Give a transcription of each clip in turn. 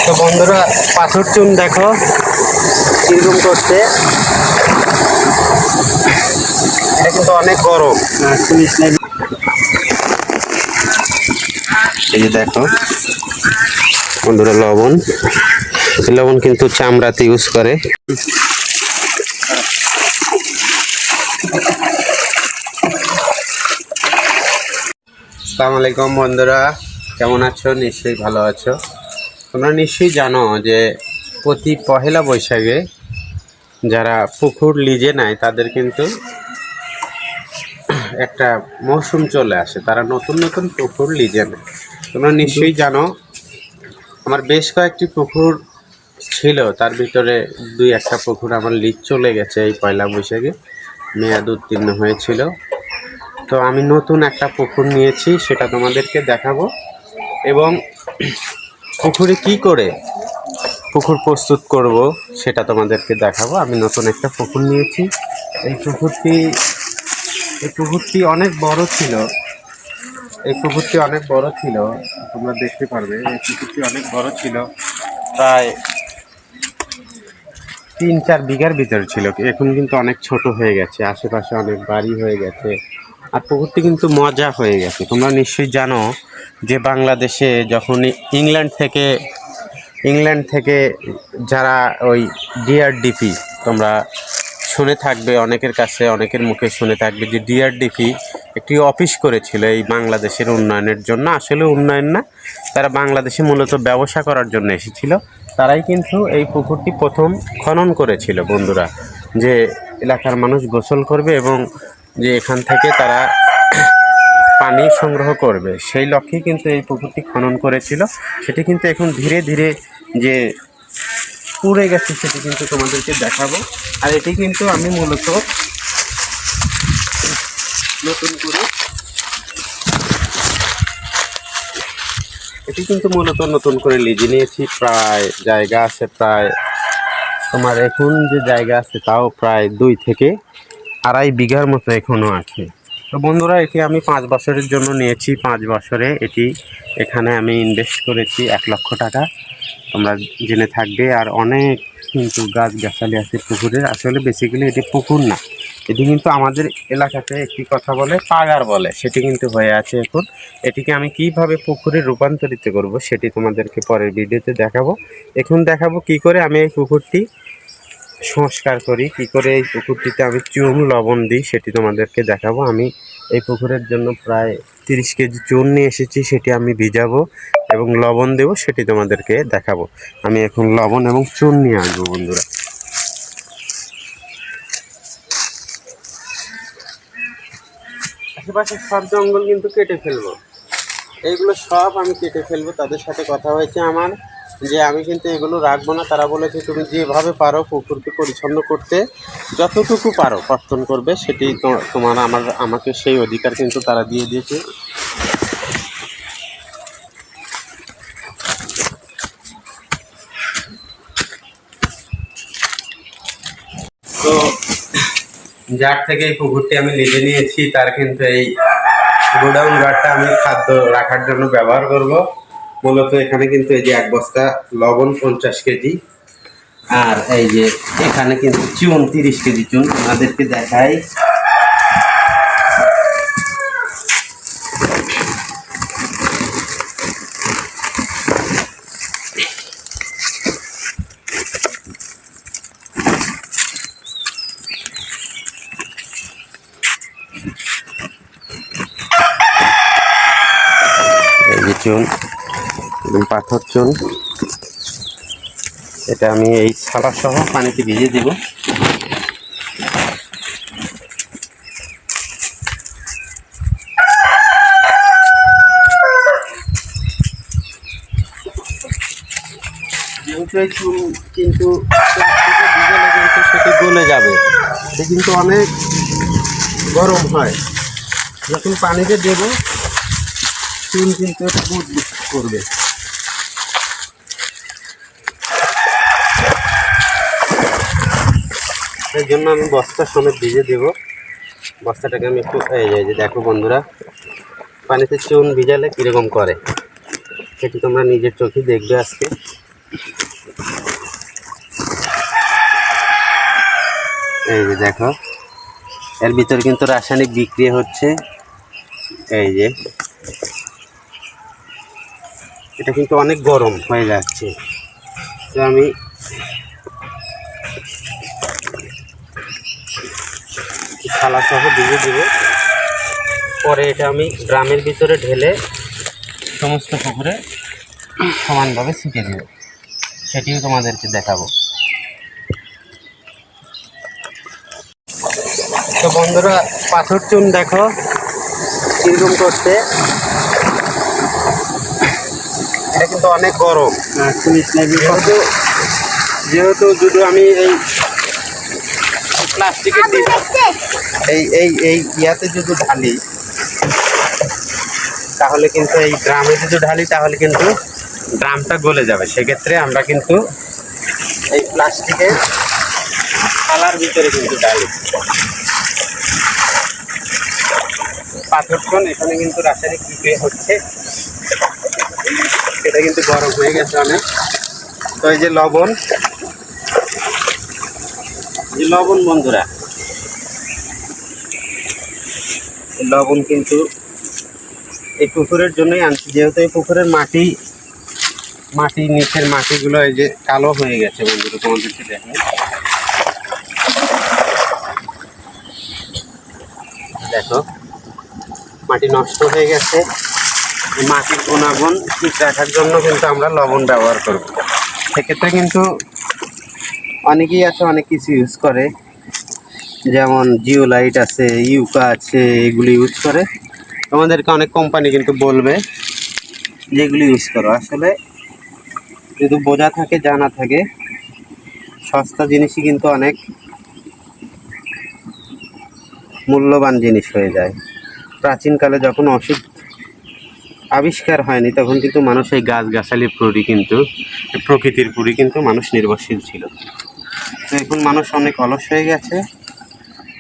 তো বন্ধুরা পাথর চুন দেখো কিরকম করছে, এটা কিন্তু অনেক গরম। এই যে দেখো বন্ধুরা লবণ, লবণ কিন্তু চামড়াতে ইউজ করে। আসসালামু আলাইকুম বন্ধুরা, কেমন আছো? নিশ্চয়ই ভালো আছো। তোমরা নিশ্চয়ই জানো যে প্রতি পহেলা বৈশাখে যারা পুকুর লিজে নেয় তাদের কিন্তু একটা মৌসুম চলে আসে, তারা নতুন নতুন পুকুর লিজে নেয়। তোমরা নিশ্চয়ই জানো আমার বেশ কয়েকটি পুকুর ছিল, তার ভিতরে দুই একটা পুকুর আমার লিজ চলে গেছে এই পয়লা বৈশাখে, মেয়াদ উত্তীর্ণ হয়েছিল। তো আমি নতুন একটা পুকুর নিয়েছি, সেটা তোমাদেরকে দেখাবো এবং পুকুরে কি করে পুকুর প্রস্তুত করব সেটা তোমাদেরকে দেখাবো। আমি নতুন একটা পুকুর নিয়েছি। এই পুকুরটি অনেক বড় ছিল, তোমরা দেখতে পারবে। এই পুকুরটি অনেক বড় ছিল, প্রায় 3-4 বিঘার ভিতরে ছিল। এখন কিন্তু অনেক ছোট হয়ে গেছে, আশেপাশে অনেক বাড়ি হয়ে গেছে, আর পুকুরটি কিন্তু মজা হয়ে গেছে। তোমরা নিশ্চয়ই জানো যে বাংলাদেশে যখন ইংল্যান্ড থেকে যারা ওই ডিআরডিপি, তোমরা শুনে থাকবে, অনেকের কাছে অনেকের মুখে শুনে থাকবে যে ডিআরডিপি একটি অফিস করেছিল এই বাংলাদেশের উন্নয়নের জন্য। আসলে উন্নয়ন না, তারা বাংলাদেশে মূলত ব্যবসা করার জন্য এসেছিল। তারাই কিন্তু এই পুকুরটি প্রথম খনন করেছিল বন্ধুরা, যে এলাকার মানুষ গোসল করবে এবং যে এখান থেকে তারা পানি সংগ্রহ করবে, সেই লক্ষ্যেই কিন্তু এই পুকুরটি খনন করেছিল। সেটি কিন্তু এখন ধীরে ধীরে যে পুড়ে গেছে সেটি কিন্তু তোমাদেরকে দেখাবো। আর এটি কিন্তু আমি মূলত নতুন করে লিজে নিয়েছি। প্রায় জায়গা আছে, প্রায় তোমার এখন যে জায়গা আছে তাও প্রায় 2 থেকে 2.5 বিঘার মতো এখনও আছে। তো বন্ধুরা, এটি আমি 5 বছরের জন্য নিয়েছি। 5 বছরে এখানে আমি ইনভেস্ট করেছি 1 লক্ষ টাকা, তোমরা জেনে থাকবে। আর অনেক কিন্তু গাছগাছালি আছে পুকুরের। আসলে বেসিক্যালি এটি পুকুর না, এটি কিন্তু আমাদের এলাকাতে একটি কথা বলে পাগার বলে, সেটি কিন্তু হয়ে আছে এখন। এটিকে আমি কিভাবে পুকুরে রূপান্তরিত করব সেটি তোমাদেরকে পরের ভিডিওতে দেখাবো। এখন দেখাবো কি করে আমি এই পুকুরটি সংস্কার করি, কি করে এই পুকুরটিতে আমি চুন লবণ দিই সেটি তোমাদেরকে দেখাবো। আমি এই পুকুরের জন্য প্রায় 30 কেজি চুন নিয়ে এসেছি, সেটি আমি ভিজাবো এবং লবণ দেবো, সেটি তোমাদেরকে দেখাবো। আমি এখন লবণ এবং চুন নিয়ে আসবো বন্ধুরা। আশেপাশে সব জঙ্গল কিন্তু কেটে ফেলবো, এইগুলো সব আমি কেটে ফেলবো। তাদের সাথে কথা হয়েছে আমার যে আমি কিন্তু এগুলো রাখবো না। তারা বলেছে তুমি যেভাবে পারো পুকুরকে পরিচ্ছন্ন করতে, যতটুকু পারো কর্তন করবে, সেটি আমাকে সেই অধিকার কিন্তু তারা দিয়ে দিয়েছে। তো যার থেকে এই পুকুরটি আমি লিজে নিয়েছি তার কিন্তু এই গোডাউন ঘরটা আমি খাদ্য রাখার জন্য ব্যবহার করব। মূলত এখানে কিন্তু এই যে 1 বস্তা লবণ 50 কেজি, আর এই যে এখানে কিন্তু চুন 30 কেজি চুন। আমাদেরকে দেখাই, এই যে চুন এবং পাথর চুন, এটা আমি এই ছালা সহ পানিতে ভিজিয়ে দেব। যেহেতু এই চুন কিন্তু ভিজালে কিন্তু সেটি গলে যাবে, এটা কিন্তু অনেক গরম হয়। যখন পানিতে দেব চুন কিন্তু এটা বুদবুদ করবে। এই জন্য আমি বস্তা সমেত ভিজে দেব। বস্তাটাকে আমি একটু এই যে দেখো বন্ধুরা, পানিতে চুন ভিজালে কীরকম করে সেটি তোমরা নিজের চোখে দেখবে আজকে। এই যে দেখো, এর ভিতরে কিন্তু রাসায়নিক বিক্রিয়া হচ্ছে। এই যে এটা কিন্তু অনেক গরম হয়ে যাচ্ছে, তো আমি থালা সহ দিয়ে দেবো। পরে এটা আমি ড্রামের ভিতরে ঢেলে সমস্ত পুকুরে সমানভাবে ছিটিয়ে দেবো, সেটিও তোমাদেরকে দেখাবো। তো বন্ধুরা, পাথর চুন দেখো কিরকম করছে, এটা কিন্তু অনেক গরম। যেহেতু যদি আমি এই প্লাস্টিকের এই ইয়াতে যদি ঢালি, তাহলে কিন্তু এই ড্রামে যদি ঢালি তাহলে কিন্তু ড্রামটা গলে যাবে। সেক্ষেত্রে আমরা কিন্তু এই প্লাস্টিকের থালার ভিতরে কিন্তু ঢালি। পাথরক্ষণ এখানে কিন্তু রাসায়নিক বিক্রিয়া হচ্ছে, এটা কিন্তু গরম হয়ে গেছে অনেক। তো এই যে লবণ, বন্ধুরা, লবণ কিন্তু এই পুকুরের জন্যই আনছি, যেহেতু এই পুকুরের মাটি নিচের মাটিগুলো এই যে কালো হয়ে গেছে। বন্ধুরা, তোমাদেরকে দেখো, দেখো মাটি নষ্ট হয়ে গেছে। মাটির গুণাগুণ ঠিক রাখার জন্য কিন্তু আমরা লবণ ব্যবহার করব। সেক্ষেত্রে কিন্তু অনেকেই আছে অনেক কিছু ইউজ করে, যেমন জিওলাইট আছে, ইউকা আছে, এগুলি ইউজ করে। তোমাদেরকে অনেক কোম্পানি কিন্তু বলবে যেগুলি ইউজ করো। আসলে যদি বোঝা থাকে, জানা থাকে, সস্তা জিনিসই কিন্তু অনেক মূল্যবান জিনিস হয়ে যায়। প্রাচীনকালে যখন ওষুধ আবিষ্কার হয়নি, তখন কিন্তু মানুষ এই গাছগাছালির পুরি কিন্তু প্রকৃতির পুরি কিন্তু মানুষ নির্ভরশীল ছিল। তো এখন মানুষ অনেক অলস হয়ে গেছে,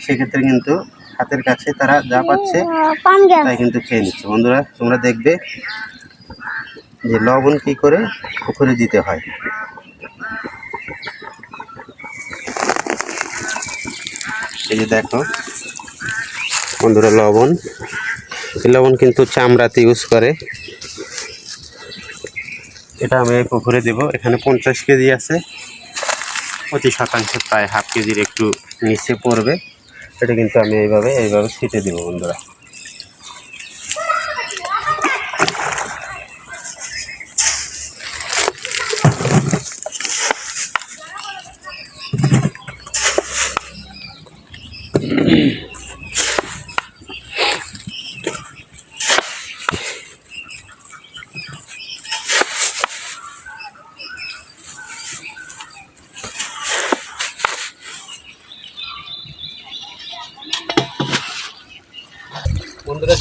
সেক্ষেত্রে কিন্তু হাতের কাছে তারা যা পাচ্ছে তাই কিন্তু খেয়ে নিচ্ছে। বন্ধুরা, তোমরা দেখবে যে লবণ কী করে পুকুরে দিতে হয়। এই যে দেখো বন্ধুরা, লবণ কিন্তু চামড়াতে ইউজ করে। এটা আমি এই পুকুরে দেবো। এখানে 50 কেজি আছে, প্রতি শতাংশে প্রায় হাফ কেজির একটু নিচে পড়বে। এটা কিন্তু আমি এইভাবে ছিটে দেবো। বন্ধুরা,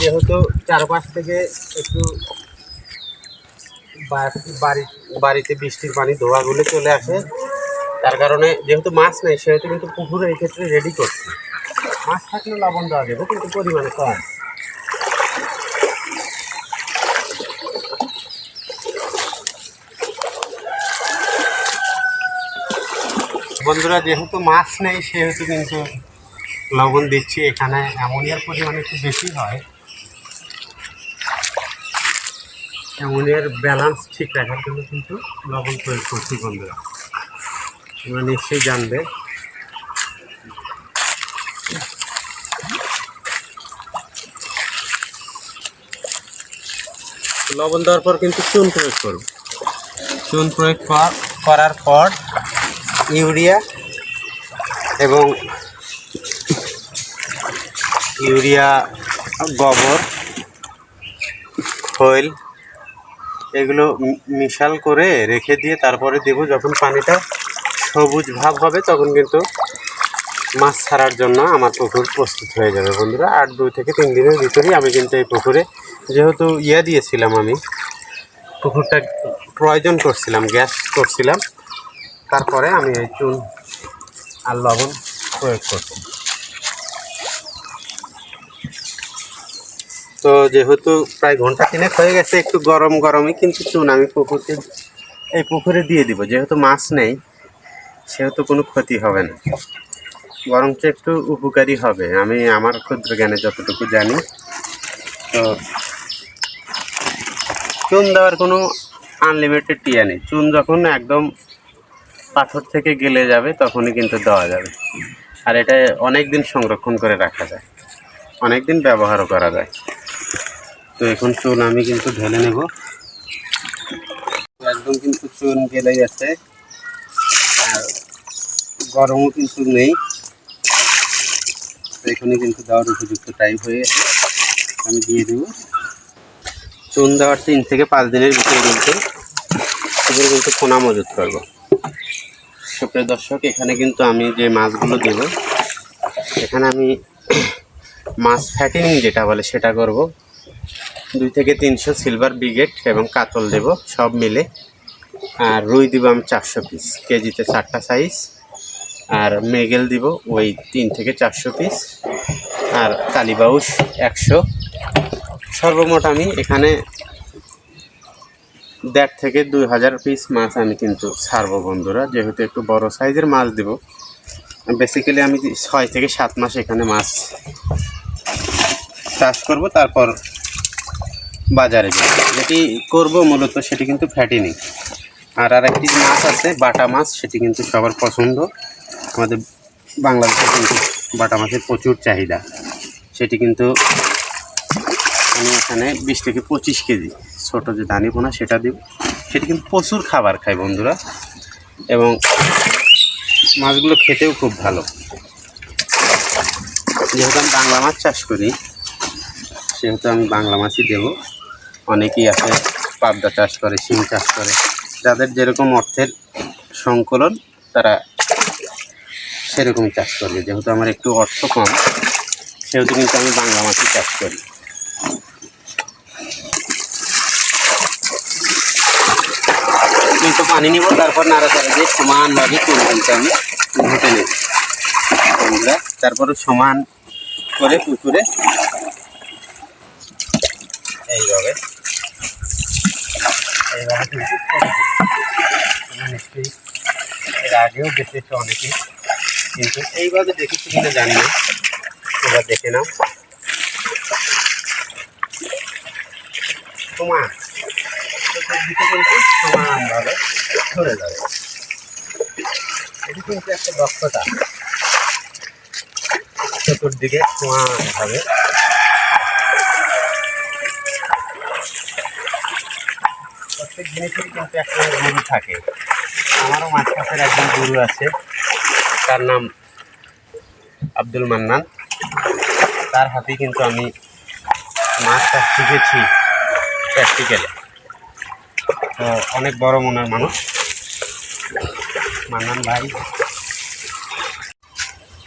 যেহেতু চারপাশ থেকে একটু বাড়িতে বৃষ্টির পানি ধোয়াগুলো চলে আসে, তার কারণে যেহেতু মাছ নেই, সেহেতু কিন্তু পুকুরে এই ক্ষেত্রে রেডি করছি। মাছ থাকলে লবণ দেওয়া যাবে, কিন্তু পরিমাণে কম। বন্ধুরা, যেহেতু মাছ নেই, সেহেতু কিন্তু লবণ দিচ্ছি। এখানে অ্যামোনিয়ার পরিমাণ একটু বেশি হয়। অ্যামোনিয়ার ব্যালেন্স ঠিক রাখার জন্য কিন্তু লবণ প্রয়োগ করছি। বন্ধুরা, তোমরা নিশ্চয়ই জানবে। লবণ দেওয়ার পর কিন্তু চুন প্রয়োগ করব। চুন প্রয়োগ করার পর ইউরিয়া এবং গোবর, খৈল এগুলো মিশাল করে রেখে দিয়ে তারপরে দেব। যখন পানিটা সবুজ ভাব হবে, তখন কিন্তু মাছ ছাড়ার জন্য আমার পুকুর প্রস্তুত হয়ে যাবে। বন্ধুরা, 2 থেকে 3 দিনের ভিতরেই আমি কিন্তু এই পুকুরে, যেহেতু দিয়েছিলাম, আমি পুকুরটা প্রয়োজন করছিলাম, গ্যাস করছিলাম, তারপরে আমি এই চুন আর লবণ প্রয়োগ করছি। তো যেহেতু প্রায় ঘন্টা 3 হয়ে গেছে, একটু গরমই কিন্তু চুন আমি পুকুরে দিয়ে দিব। যেহেতু মাছ নেই, সেহেতু কোনো ক্ষতি হবে না। বরঞ্চ একটু উপকারী হবে, আমি আমার ক্ষুদ্র জ্ঞানে যতটুকু জানি। তো চুন দেওয়ার কোনো আনলিমিটেড টিয়া নেই। চুন যখন একদম পাথর থেকে গেলে যাবে তখনই কিন্তু দেওয়া যাবে। আর এটা অনেক দিন সংরক্ষণ করে রাখা যায়, অনেক দিন ব্যবহারও করা যায়। তো এখন চুন আমি কিন্তু ঢেলে নেব। একদম কিন্তু চুন গেলে গেছে, আর গরমও কিন্তু নেই। তো এখানে কিন্তু দেওয়ার উপযুক্ত টাইম হয়ে গেছে, আমি দিয়ে দেব। চুন দেওয়ার 3 থেকে 5 দিনের ভিতরে কিন্তু এগুলো কিন্তু পোনা মজুত করবো। সুপ্রিয় দর্শক, এখানে কিন্তু আমি যে মাছগুলো দেব, এখানে আমি মাছ ফ্যাটিনিং যেটা বলে সেটা করব। 2 থেকে 300 সিলভার ব্রিগেড এবং কাতল দেব সব মিলে। আর রুই দিব আমি 400 পিস, কেজিতে 4টা সাইজ। আর মৃগেল দিব ওই 3 থেকে 400 পিস। আর কালীবাউস 100। সর্বমোট আমি এখানে 1.5 থেকে 2,000 পিস মাছ আমি কিন্তু ছাড়বো বন্ধুরা। যেহেতু একটু বড় সাইজের মাছ দেব, বেসিক্যালি আমি 6 থেকে 7 মাস এখানে মাছ চাষ করব, তারপর বাজারে দেব। যেটি করব মূলত সেটি কিন্তু ফ্যাটিনিং। আর আরেকটি মাছ আছে বাটা মাছ, সেটি কিন্তু সবার পছন্দ। আমাদের বাংলাদেশে কিন্তু বাটা মাছের প্রচুর চাহিদা। সেটি কিন্তু আমি এখানে 20 থেকে 25 কেজি ছোটো যে দানি পোনা সেটা দিব। সেটি কিন্তু প্রচুর খাবার খায় বন্ধুরা, এবং মাছগুলো খেতেও খুব ভালো। যেহেতু আমি বাংলা মাছ চাষ করি, সেহেতু আমি বাংলা মাছই দেব। অনেকেই আছে পাবদা চাষ করে, শিং চাষ করে, যাদের যেরকম অর্থের সংকলন তারা সেরকম চাষ করবে। যেহেতু আমার একটু অর্থ কম, সেহেতু কিন্তু আমি বাংলা মাছই চাষ করি। কিন্তু পানি নিব, তারপর নাড়াচাড়া দিয়ে সমানভাবে চুন কিন্তু আমি ঘুটে নেব বন্ধুরা। তারপরে সমান করে পুকুরে এইভাবে কিন্তু নিশ্চয়ই এর আগেও দেখেছে অনেকে, কিন্তু এইভাবে দেখেছি কিনা জানি না। এবার দেখে নাও, সমান চতুর্দিকে কিন্তু সমানভাবে ধরে যাবে। এটি কিন্তু একটা দক্ষতা, চতুর্দিকে সমানভাবে। প্রত্যেক জিনিসেরই কিন্তু একটা গুরু থাকে। আমারও মাছ চাষের একজন গুরু আছে, তার নাম আব্দুল মান্নান। তার হাতেই কিন্তু আমি মাছ চাষ শিখেছি প্র্যাকটিক্যালে। তো অনেক বড় মনের মানুষ মান্নান ভাই।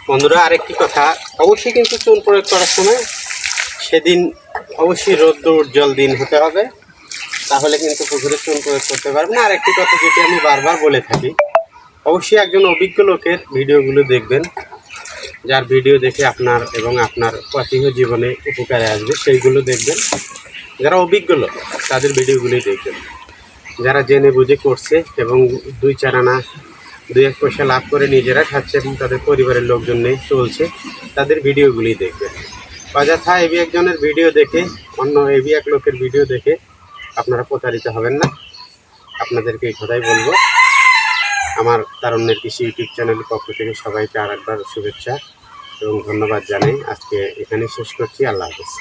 বন্ধুরা, আরেকটি কথা, অবশ্যই কিন্তু চুন প্রয়োগ করার সময় সেদিন অবশ্যই রৌদ্র উজ্জ্বল দিন হতে হবে, তাহলে কিন্তু পুকুরে চুন প্রয়োগ করতে পারবেন না। আরেকটি কথা যেটি আমি বারবার বলে থাকি, অবশ্যই একজন অভিজ্ঞ লোকের ভিডিওগুলো দেখবেন, যার ভিডিও দেখে আপনার এবং আপনার প্রাত্যহিক জীবনে উপকারে আসবে সেইগুলো দেখবেন। যারা অভিজ্ঞ লোক তাদের ভিডিওগুলোই দেখবেন। যারা জেনে বুঝে করছে এবং 2-4 আনা 2-1 পয়সা লাভ করে নিজেরা খাচ্ছে এবং তাদের পরিবারের লোকজন নিয়ে চলছে, তাদের ভিডিওগুলি দেখবেন। অযথা এবি একজনের ভিডিও দেখে, অন্য এবি এক লোকের ভিডিও দেখে আপনারা প্রতারিত হবেন না। আপনাদেরকে এই কথাই বলবো। আমার তারুণ্যের কৃষি ইউটিউব চ্যানেলের পক্ষ থেকে সবাইকে আরেকবার শুভেচ্ছা এবং ধন্যবাদ জানাই। আজকে এখানেই শেষ করছি। আল্লাহ হাফেজ।